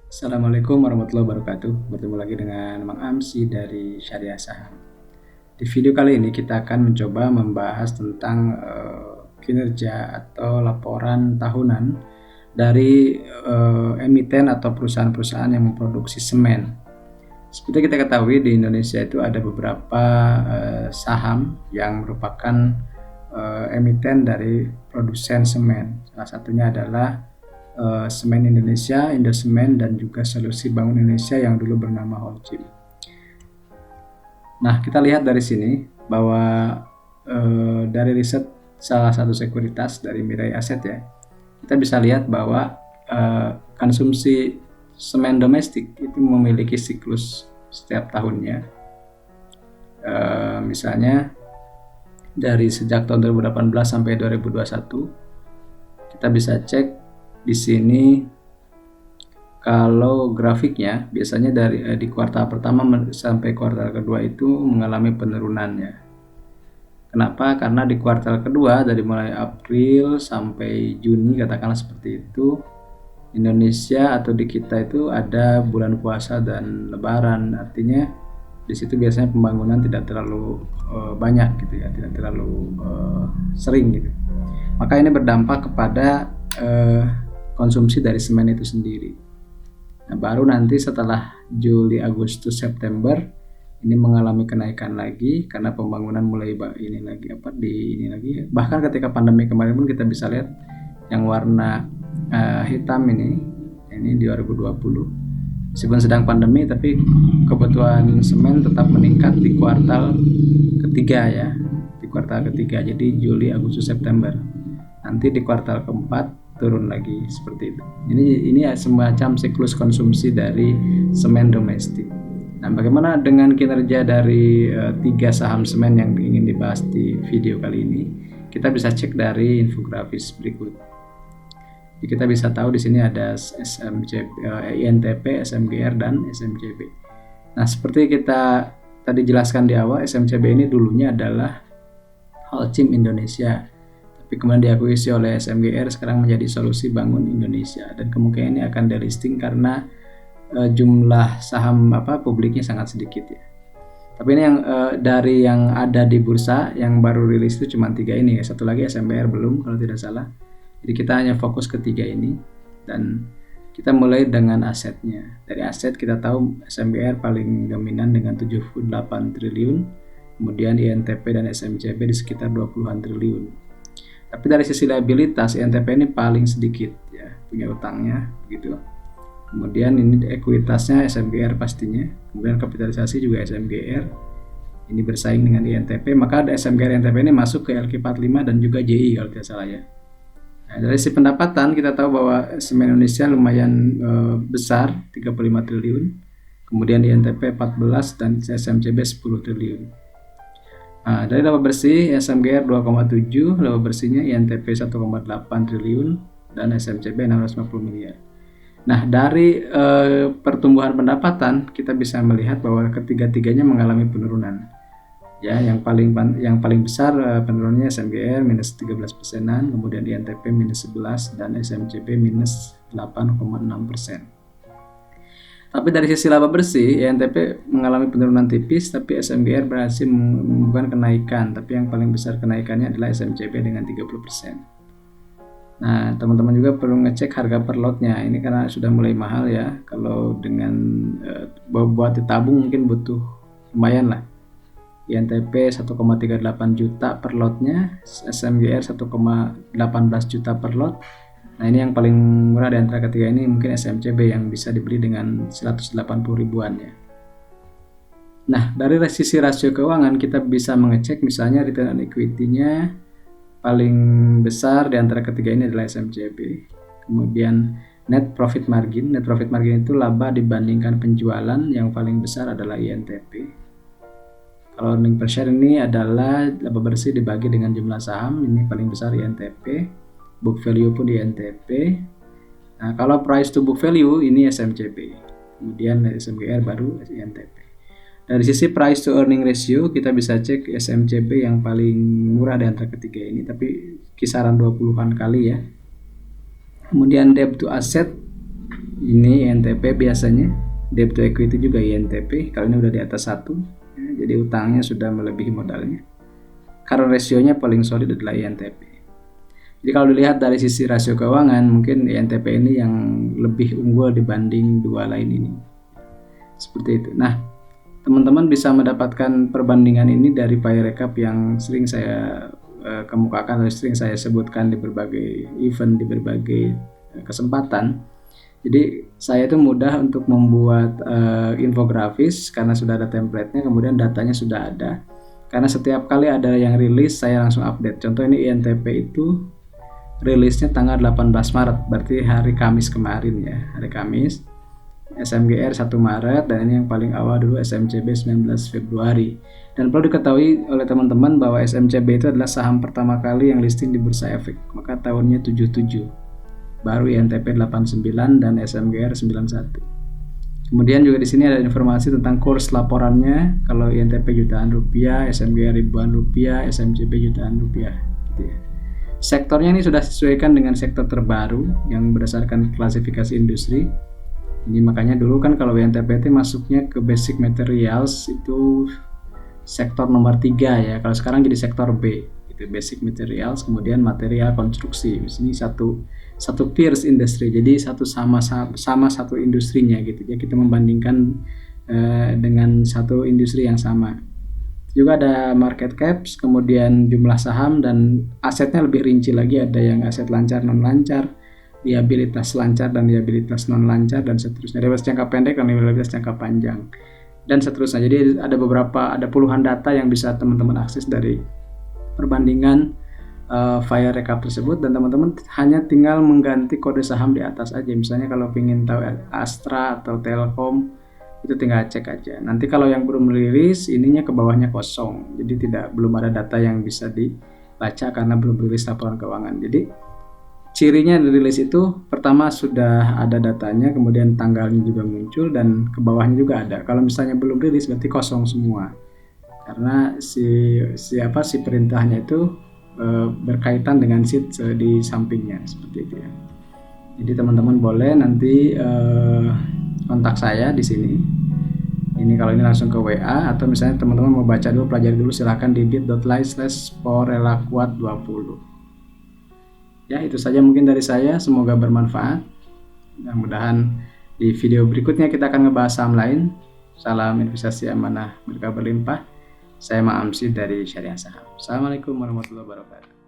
Assalamualaikum warahmatullahi wabarakatuh. Bertemu lagi dengan Mang Amsi dari Syariah Saham. Di video kali ini kita akan mencoba membahas tentang kinerja atau laporan tahunan dari emiten atau perusahaan-perusahaan yang memproduksi semen. Seperti kita ketahui, di Indonesia itu ada beberapa saham yang merupakan emiten dari produsen semen. Salah satunya adalah Semen Indonesia, Indosemen, dan juga Solusi Bangun Indonesia yang dulu bernama Holcim. Nah, kita lihat dari sini bahwa dari riset salah satu sekuritas dari Mirai Asset ya, kita bisa lihat bahwa konsumsi semen domestik itu memiliki siklus setiap tahunnya. Misalnya dari sejak tahun 2018 sampai 2021, kita bisa cek di sini. Kalau grafiknya biasanya dari di kuartal pertama sampai kuartal kedua itu mengalami penurunannya. Kenapa? Karena di kuartal kedua dari mulai April sampai Juni katakanlah seperti itu, Indonesia atau di kita itu ada bulan puasa dan Lebaran, artinya di situ biasanya pembangunan tidak terlalu banyak gitu ya, tidak terlalu sering gitu. Maka ini berdampak kepada konsumsi dari semen itu sendiri. Nah, baru nanti setelah Juli, Agustus, September ini mengalami kenaikan lagi karena pembangunan mulai ini lagi Bahkan ketika pandemi kemarin pun kita bisa lihat yang warna hitam ini di 2020. Meskipun sedang pandemi, tapi kebutuhan semen tetap meningkat di kuartal ketiga ya, di kuartal ketiga. Jadi Juli, Agustus, September. Nanti di kuartal keempat turun lagi seperti itu. Ini semacam siklus konsumsi dari semen domestik. Nah, bagaimana dengan kinerja dari tiga saham semen yang ingin dibahas di video kali ini? Kita bisa cek dari infografis berikut. Jadi kita bisa tahu di sini ada INTP, SMGR, dan SMCB. Nah, seperti kita tadi jelaskan di awal, SMCB ini dulunya adalah Holcim Indonesia, tapi kemudian diakuisisi oleh SMGR, sekarang menjadi Solusi Bangun Indonesia, dan kemungkinan ini akan delisting karena jumlah saham publiknya sangat sedikit ya. Tapi ini yang dari yang ada di bursa yang baru rilis itu cuma 3 ini ya, satu lagi SMBR belum kalau tidak salah. Jadi kita hanya fokus ke 3 ini, dan kita mulai dengan asetnya. Dari aset kita tahu SMBR paling dominan dengan 78 triliun, kemudian INTP dan SMCB di sekitar 20-an triliun. Tapi dari sisi liabilitas, INTP ini paling sedikit ya, punya utangnya begitu. Kemudian ini ekuitasnya SMGR pastinya, kemudian kapitalisasi juga SMGR. Ini bersaing dengan INTP, maka ada SMGR INTP ini masuk ke LQ45 dan juga JI kalau tidak salah ya. Nah, dari sisi pendapatan kita tahu bahwa Semen Indonesia lumayan besar, 35 triliun. Kemudian INTP 14 dan SMCB 10 triliun. Nah, dari laba bersih SMGR 2,7, laba bersihnya INTP 1,8 triliun dan SMCB 650 miliar. Nah, dari pertumbuhan pendapatan kita bisa melihat bahwa ketiga-tiganya mengalami penurunan. Ya, yang paling besar penurunannya SMGR minus 13%, kemudian INTP minus 11 dan SMCB minus 8,6%. Tapi dari sisi laba bersih, INTP mengalami penurunan tipis, tapi SMGR berhasil membuahkan kenaikan, tapi yang paling besar kenaikannya adalah SMCB dengan 30%. Nah, teman-teman juga perlu ngecek harga per lotnya. Ini karena sudah mulai mahal ya. Kalau dengan buat ditabung mungkin butuh lumayan lah. INTP 1,38 juta per lotnya, SMGR 1,18 juta per lot. Nah, ini yang paling murah di antara ketiga ini mungkin SMCB yang bisa dibeli dengan 180 ribuan ya. Nah, dari sisi rasio keuangan kita bisa mengecek misalnya return on equity-nya paling besar di antara ketiga ini adalah SMCB. Kemudian net profit margin itu laba dibandingkan penjualan, yang paling besar adalah INTP. Kalau earning per share ini adalah laba bersih dibagi dengan jumlah saham, ini paling besar INTP, book value pun di INTP. Nah, kalau price to book value ini SMCB, kemudian SMGR baru INTP. Dari sisi price to earning ratio kita bisa cek SMCB yang paling murah di antara ketiga ini, tapi kisaran 20-an kali ya. Kemudian debt to asset Ini INTP biasanya, debt to equity juga INTP, kalau ini udah di atas 1, ya, jadi utangnya sudah melebihi modalnya. Current ratio-nya paling solid adalah INTP. Jadi kalau dilihat dari sisi rasio keuangan, mungkin INTP ini yang lebih unggul dibanding dua lain ini. Seperti itu. Nah, teman-teman bisa mendapatkan perbandingan ini dari pie recap yang sering saya kemukakan atau sering saya sebutkan di berbagai event, di berbagai kesempatan. Jadi saya itu mudah untuk membuat infografis karena sudah ada template-nya, kemudian datanya sudah ada. Karena setiap kali ada yang rilis, saya langsung update. Contoh ini INTP itu rilisnya tanggal 18 Maret, berarti hari Kamis kemarin ya, hari Kamis. SMGR 1 Maret, dan ini yang paling awal dulu SMCB 19 Februari. Dan perlu diketahui oleh teman-teman bahwa SMCB itu adalah saham pertama kali yang listing di Bursa Efek, maka tahunnya 77. Baru INTP 89 dan SMGR 91. Kemudian juga di sini ada informasi tentang kurs laporannya. Kalau INTP jutaan rupiah, SMGR ribuan rupiah, SMCB jutaan rupiah gitu ya. Sektornya ini sudah disesuaikan dengan sektor terbaru yang berdasarkan klasifikasi industri. Ini makanya dulu kan kalau INTP masuknya ke basic materials itu sektor nomor 3 ya. Kalau sekarang jadi sektor B, itu basic materials, kemudian material konstruksi. Di sini satu peers industry. Jadi sama satu industrinya gitu. Jadi kita membandingkan dengan satu industri yang sama. Juga ada market caps, kemudian jumlah saham, dan asetnya lebih rinci lagi, ada yang aset lancar, non lancar, liabilitas lancar dan liabilitas non lancar, dan seterusnya. Liabilitas jangka pendek dan liabilitas jangka panjang, dan seterusnya. Jadi ada puluhan data yang bisa teman-teman akses dari perbandingan file recap tersebut, dan teman-teman hanya tinggal mengganti kode saham di atas aja. Misalnya kalau ingin tahu Astra atau Telkom, itu tinggal cek aja. Nanti kalau yang belum rilis, ininya ke bawahnya kosong, jadi belum ada data yang bisa dibaca karena belum rilis laporan keuangan. Jadi cirinya rilis itu pertama sudah ada datanya, kemudian tanggalnya juga muncul, dan ke bawahnya juga ada. Kalau misalnya belum rilis berarti kosong semua, karena si perintahnya itu berkaitan dengan sheet di sampingnya, seperti itu ya. Jadi teman-teman boleh nanti kontak saya di sini. Ini kalau ini langsung ke WA, atau misalnya teman-teman mau baca dulu, pelajari dulu, silahkan di bit.ly/sporelakuat20. Ya, itu saja mungkin dari saya, semoga bermanfaat. Mudah-mudahan di video berikutnya kita akan ngebahas saham lain. Salam investasi amanah berkah berlimpah. Saya Ma'amsi dari Syariah Saham. Assalamualaikum warahmatullahi wabarakatuh.